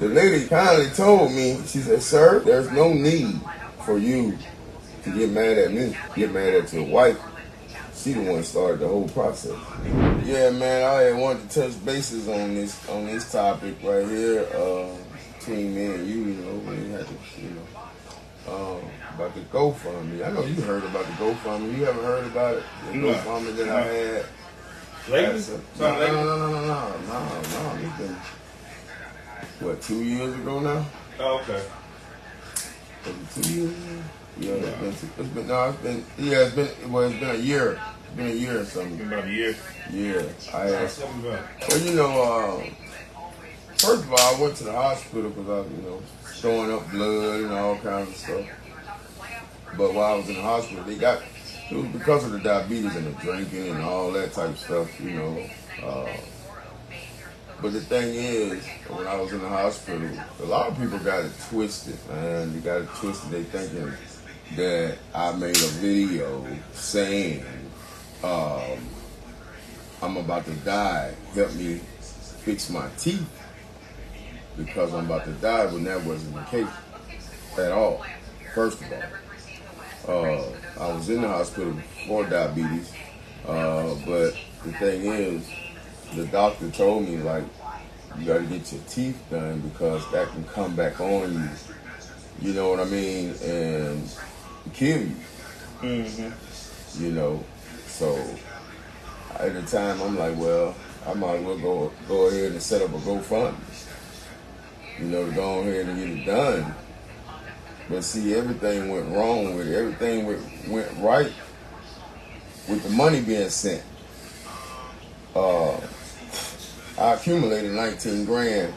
The lady kindly told me, she said, "Sir, there's no need for you to get mad at me. Get mad at your wife. She the one that started the whole process." Yeah, man, I had wanted to touch bases on this topic right here, between me and you. We had to, about the GoFundMe. I know you heard about the GoFundMe. You haven't heard about it? The GoFundMe that I had. Lately? No. It's been, what, 2 years ago now? Oh, okay. Was it 2 years ago? Yeah, it's been a year. It's been a year or something. It's been about a year. Yeah. Well, first of all, I went to the hospital because I was, throwing up blood and all kinds of stuff. But while I was in the hospital, it was because of the diabetes and the drinking and all that type of stuff, But the thing is, when I was in the hospital, a lot of people got it twisted, man. They got it twisted. They thinking that I made a video saying, I'm about to die, help me fix my teeth because I'm about to die, when that wasn't the case at all. First of all, I was in the hospital for diabetes, but the thing is, the doctor told me, like, you got to get your teeth done because that can come back on you. You know what I mean? And kill you. Mm-hmm. So at the time, I'm like, well, I might as well go ahead and set up a GoFundMe. To go ahead and get it done. But see, everything went wrong with it. Everything went right with the money being sent. I accumulated 19 grand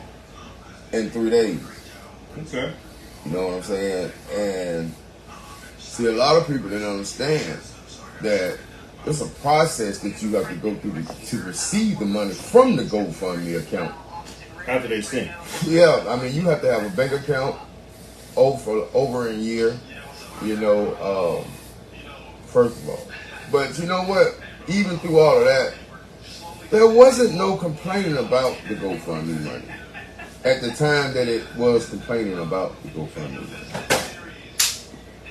in 3 days. Okay. You know what I'm saying? And see, a lot of people didn't understand that it's a process that you have to go through to receive the money from the GoFundMe account. After they send. Yeah, I mean, you have to have a bank account over a year, first of all. But you know what? Even through all of that, there wasn't no complaining about the GoFundMe money at the time that it was complaining about the GoFundMe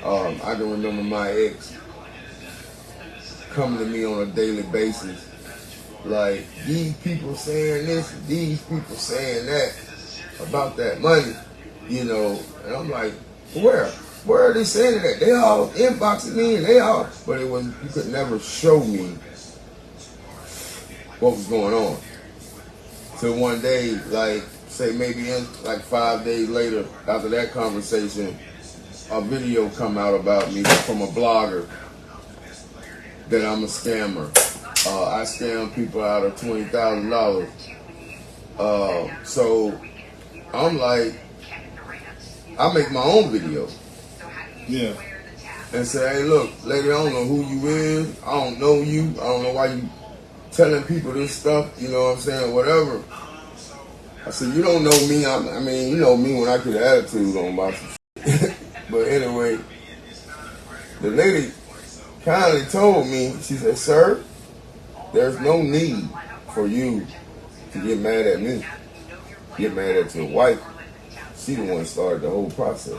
money. I can remember my ex coming to me on a daily basis, like, these people saying this, these people saying that about that money, and I'm like, where are they saying that? They all inboxing me, and but you could never show me what was going on. Till one day, like, say maybe 5 days later, after that conversation, a video come out about me from a blogger that I'm a scammer. I scam people out of $20,000. So I'm like, I make my own video. Yeah. And say, hey, look, lady, I don't know who you is. I don't know you. I don't know why you telling people this stuff. You know what I'm saying? Whatever. I said, you don't know me. I mean, you know me when I get an attitude on my shit. But anyway, the lady kindly told me, she said, "Sir, there's no need for you to get mad at me. Get mad at your wife. She the one that started the whole process."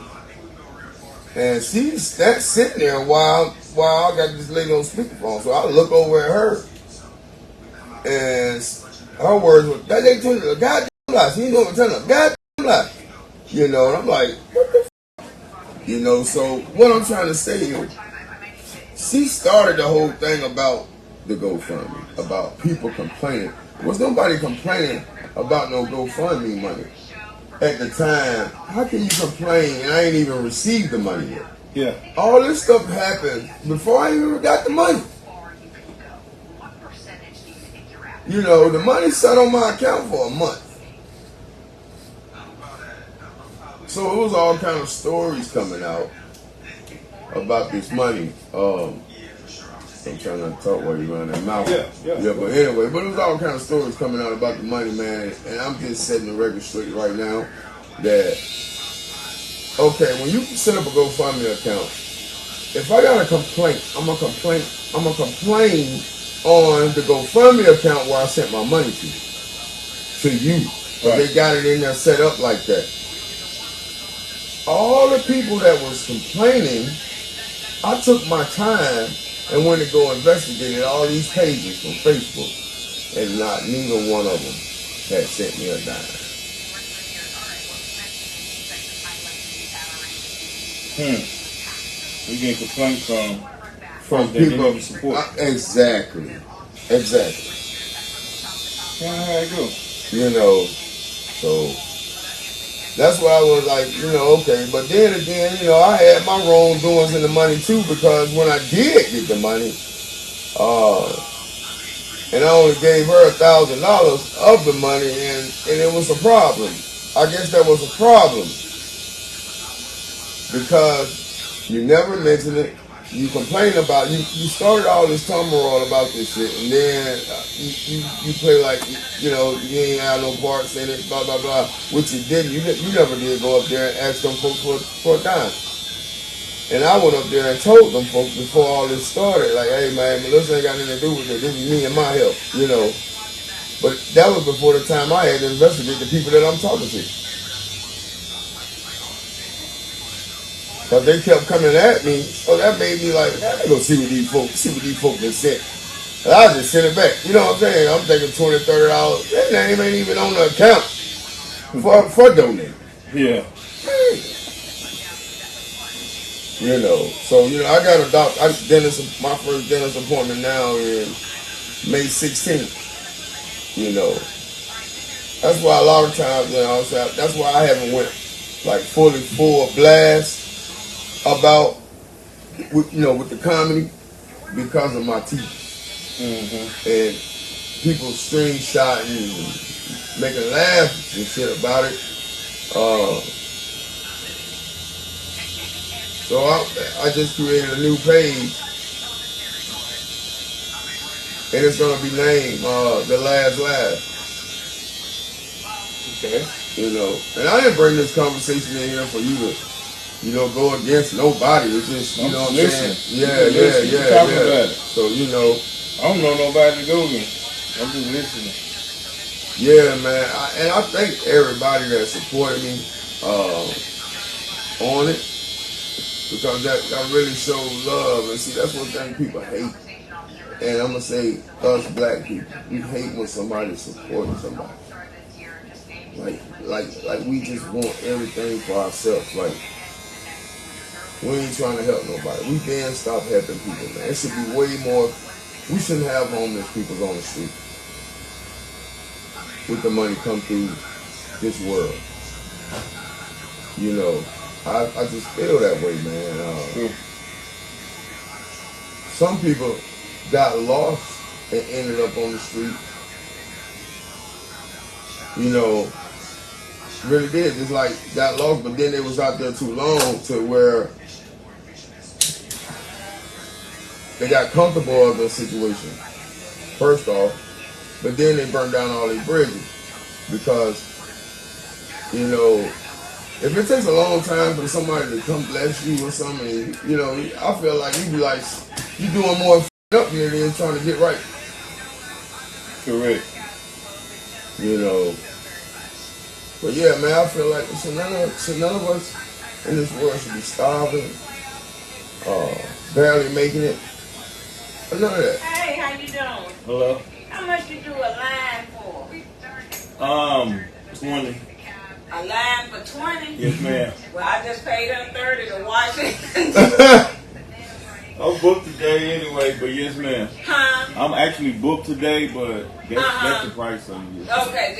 And she's sitting there while I got this lady on speakerphone. So I look over at her, and her words were, "That ain't telling a goddamn lie. She ain't gonna tell a goddamn lie." And I'm like, what the f-? So what I'm trying to say is, she started the whole thing about the GoFundMe, about people complaining. There was nobody complaining about no GoFundMe money at the time. How can you complain and I ain't even received the money yet? Yeah. All this stuff happened before I even got the money. The money sat on my account for a month. So it was all kind of stories coming out about this money. I'm trying not to talk while you're running that mouth. Yeah, but anyway, but it was all kind of stories coming out about the money, man. And I'm just setting the record straight right now that, okay, when you set up a GoFundMe account, if I got a complaint, I'm gonna complain on the GoFundMe account where I sent my money to you. but they got it in there set up like that. All the people that was complaining, I took my time and went to go investigate all these pages from Facebook, and not neither one of them had sent me a dime. We get complaints from people. Support. Exactly. How it go? You know, so that's why I was like, you know, okay. But then again, you know, I had my wrongdoings in the money too, because when I did get the money, and I only gave her $1,000 of the money, and it was a problem. I guess that was a problem because you never mentioned it. You complain about you started all this turmoil about this shit, and then you play like, you know, you ain't have no parts in it, blah blah blah, which you didn't. You never did go up there and ask them folks for a dime. And I went up there and told them folks before all this started, like, hey man, Melissa ain't got nothing to do with it. This is me and my help, you know. But that was before the time I had to investigate the people that I'm talking to. But they kept coming at me, so that made me like, man, let me go see what these folks been sent. And I just sent it back. You know what I'm saying? I'm thinking $20, $30. That name ain't even on the account for donating. Yeah. You know, so you know, I got a doctor. My first dentist appointment now is May 16th. You know, that's why a lot of times, you know, that's why I haven't went like fully full blast about, with the comedy, because of my teeth. And people screenshotting and making laughs and shit about it. So I just created a new page, and it's gonna be named The Last Laugh. Okay. You know, and I didn't bring this conversation in here for you to, go against nobody. It's just, you know what I'm saying? Yeah. About it. So, you know. I don't know nobody to go against. I'm just listening. Yeah, man. And I thank everybody that supported me on it, because that really shows love. And see, that's one thing people hate. And I'm going to say, us black people, we hate when somebody's supporting somebody. Like we just want everything for ourselves. Like, we ain't trying to help nobody. We can stop helping people, man. It should be way more. We shouldn't have homeless people on the street with the money come through this world. You know, I just feel that way, man. Some people got lost and ended up on the street. You know, really did. Just like got lost, but then they was out there too long to where they got comfortable of the situation, first off, but then they burned down all their bridges. Because, you know, if it takes a long time for somebody to come bless you or something, you know, I feel like you be like, you doing more up than it is trying to get right. Correct. You know. But yeah, man, I feel like none of us in this world should be starving, barely making it. None of that. Hey, how you doing? Hello. How much you do a line for? 20. A line for 20? Yes, ma'am. Well, I just paid her 30 to watch it. I'm booked today anyway, but yes, ma'am. Huh? I'm actually booked today, but that's the price of it. Okay,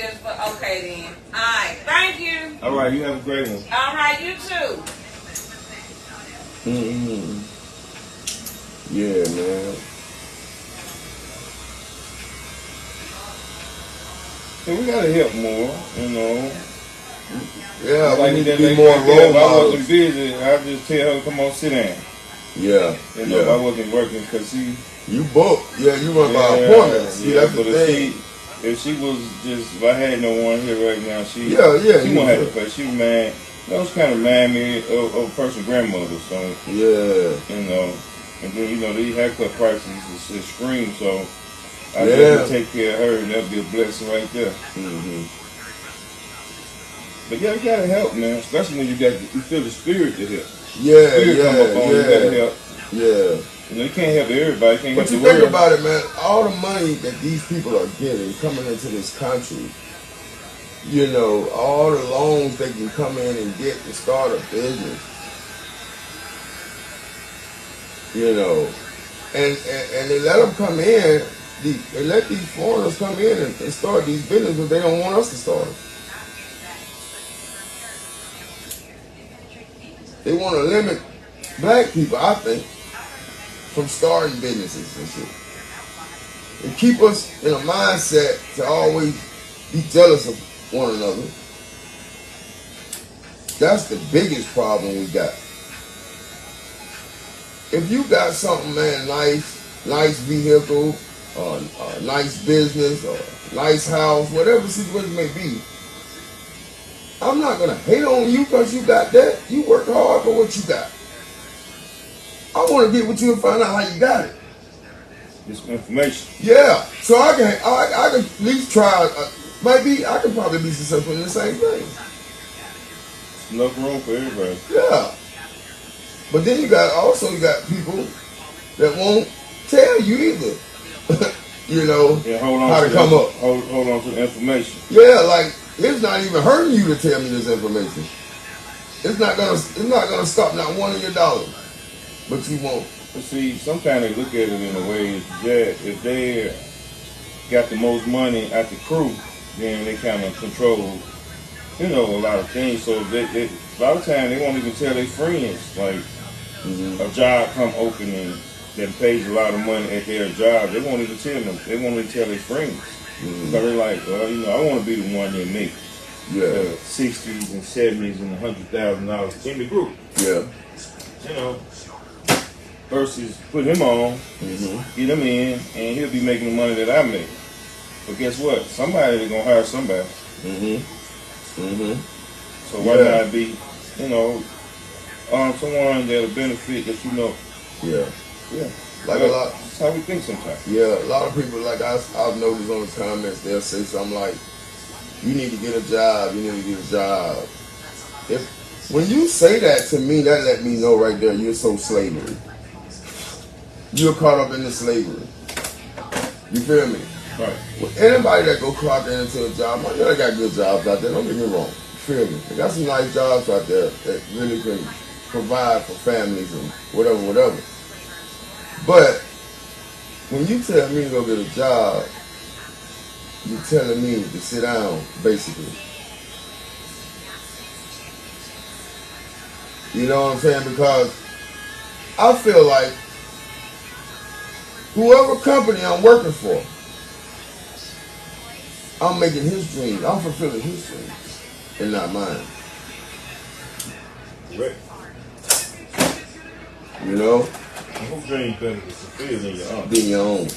okay then. All right, thank you. All right, you have a great one. All right, you too. Yeah, man. Yeah, we gotta help more, you know. Yeah, like we need to be more role models. If I wasn't busy, I'd just tell her, come on, sit down. Yeah. You know, if I wasn't working, because you booked. Yeah, you run by appointments. See, that's the thing. If she was just, if I had no one here right now, she wouldn't have to pay. She was mad. Those kind of remind me of a person's grandmother. So, yeah. You know, and then, you know, these haircut prices is scream, so I just take care of her, and that'll be a blessing right there. But yeah, you gotta help, man. Especially when you feel the spirit to help. Yeah, Spirit come up on you, gotta help. Yeah. You know, you can't help everybody. Can't but help you think about it, man. All the money that these people are getting coming into this country, you know, all the loans they can come in and get to start a business, you know, and they let them come in. They let these foreigners come in and start these businesses, but they don't want us to start them. They want to limit black people, I think, from starting businesses and shit. And keep us in a mindset to always be jealous of one another. That's the biggest problem we got. If you got something, man, nice vehicle, nice business, or nice house, whatever the situation may be, I'm not going to hate on you because you got that. You work hard for what you got. I want to get with you and find out how you got it. Get some information. Yeah. So I can at least try. Maybe I can probably be successful in the same thing. Enough room for everybody. Yeah. But then you got people that won't tell you either. You know, how to come up. Hold on to the information. Yeah, like it's not even hurting you to tell me this information. It's not gonna stop not one of your dollars. But you won't. But see, sometimes they look at it in a way that if they got the most money at the crew, then they kind of control, a lot of things. So they a lot of times they won't even tell their friends, like a job come opening that pays a lot of money at their job. They won't even tell them. They won't even tell their friends. So they're like, well, I want to be the one that makes $60s and $70s and $100,000 in the group. Yeah. Versus put him on, get him in, and he'll be making the money that I make. But guess what? Somebody's gonna hire somebody. So why not be, someone that'll benefit that Yeah. Like a lot. That's how we think sometimes. Yeah, a lot of people, like I've noticed on the comments, they'll say something like, "You need to get a job. You need to get a job." When you say that to me, that let me know right there you're so slavery. You're caught up in the slavery. You feel me? Right. Well, anybody that go clock into a job, I know they got good jobs out there. Don't get me wrong. You feel me? They got some nice jobs out there that really can provide for families and whatever. But when you tell me to go get a job, you're telling me to sit down, basically. You know what I'm saying? Because I feel like whoever company I'm working for, I'm making his dreams. I'm fulfilling his dreams and not mine. Right. You know? Whose dreams better to fulfill than your own? Than your own.